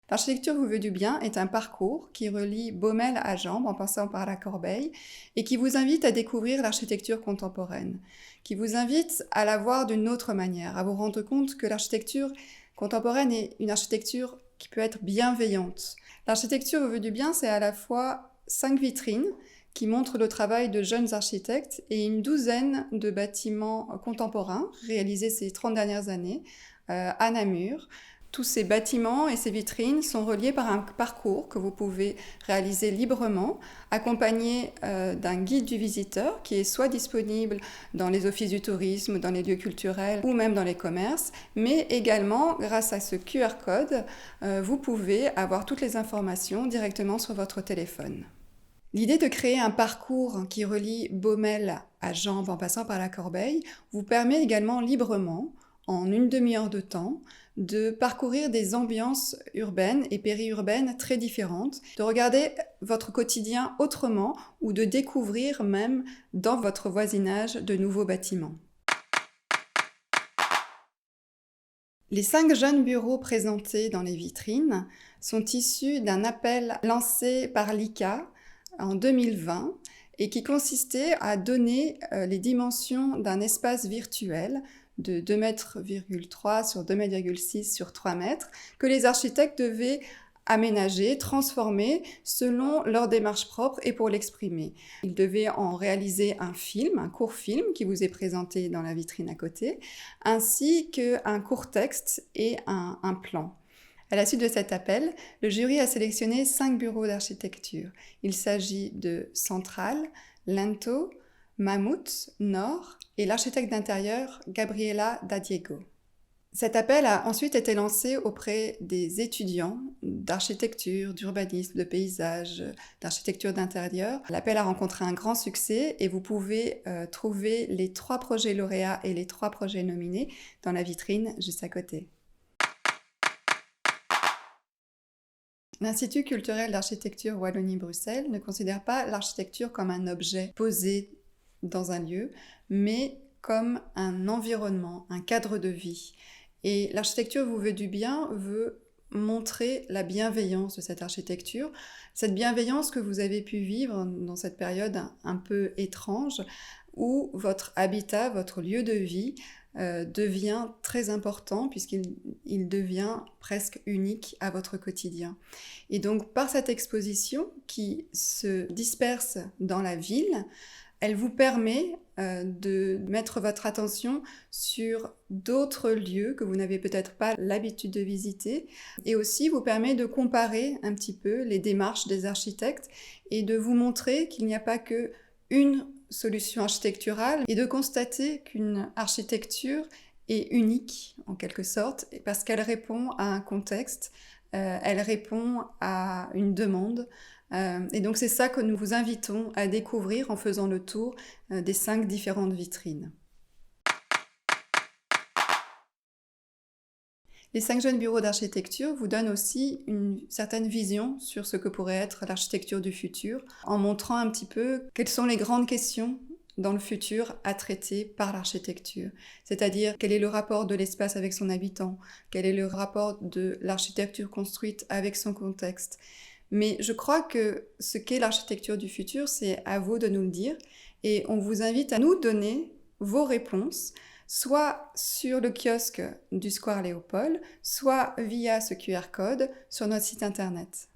L'architecture vous veut du bien est un parcours qui relie Baumelle à Jambes en passant par la Corbeille et qui vous invite à découvrir l'architecture contemporaine, qui vous invite à la voir d'une autre manière, à vous rendre compte que l'architecture contemporaine est une architecture qui peut être bienveillante. L'architecture vous veut du bien, c'est à la fois 5 vitrines qui montrent le travail de jeunes architectes et une douzaine de bâtiments contemporains réalisés ces 30 dernières années à Namur. Tous ces bâtiments et ces vitrines sont reliés par un parcours que vous pouvez réaliser librement, accompagné d'un guide du visiteur qui est soit disponible dans les offices du tourisme, dans les lieux culturels ou même dans les commerces, mais également grâce à ce QR code, vous pouvez avoir toutes les informations directement sur votre téléphone. L'idée de créer un parcours qui relie Baumelle à Jambes en passant par la Corbeille vous permet également librement, en une demi-heure de temps, de parcourir des ambiances urbaines et périurbaines très différentes, de regarder votre quotidien autrement ou de découvrir même dans votre voisinage de nouveaux bâtiments. Les 5 jeunes bureaux présentés dans les vitrines sont issus d'un appel lancé par l'ICA en 2020 et qui consistait à donner les dimensions d'un espace virtuel de 2,3 m sur 2,6 m sur 3 m que les architectes devaient aménager, transformer selon leur démarche propre et pour l'exprimer. Ils devaient en réaliser un film, un court film qui vous est présenté dans la vitrine à côté, ainsi qu'un court texte et un plan. À la suite de cet appel, le jury a sélectionné 5 bureaux d'architecture. Il s'agit de Central, Lento, Mammouth, Nord et l'architecte d'intérieur Gabriela D'Adiego. Cet appel a ensuite été lancé auprès des étudiants d'architecture, d'urbanisme, de paysage, d'architecture d'intérieur. L'appel a rencontré un grand succès et vous pouvez trouver les 3 projets lauréats et les 3 projets nominés dans la vitrine juste à côté. L'Institut culturel d'architecture Wallonie-Bruxelles ne considère pas l'architecture comme un objet posé dans un lieu, mais comme un environnement, un cadre de vie. Et l'architecture vous veut du bien, veut montrer la bienveillance de cette architecture, cette bienveillance que vous avez pu vivre dans cette période un peu étrange, où votre habitat, votre lieu de vie devient très important puisqu'il devient presque unique à votre quotidien. Et donc par cette exposition qui se disperse dans la ville, elle vous permet de mettre votre attention sur d'autres lieux que vous n'avez peut-être pas l'habitude de visiter et aussi vous permet de comparer un petit peu les démarches des architectes et de vous montrer qu'il n'y a pas qu'une solution architecturale et de constater qu'une architecture est unique en quelque sorte parce qu'elle répond à un contexte, elle répond à une demande. Et donc c'est ça que nous vous invitons à découvrir en faisant le tour des 5 différentes vitrines. Les 5 jeunes bureaux d'architecture vous donnent aussi une certaine vision sur ce que pourrait être l'architecture du futur, en montrant un petit peu quelles sont les grandes questions dans le futur à traiter par l'architecture. C'est-à-dire quel est le rapport de l'espace avec son habitant, quel est le rapport de l'architecture construite avec son contexte. Mais je crois que ce qu'est l'architecture du futur, c'est à vous de nous le dire et on vous invite à nous donner vos réponses, soit sur le kiosque du Square Léopold, soit via ce QR code sur notre site internet.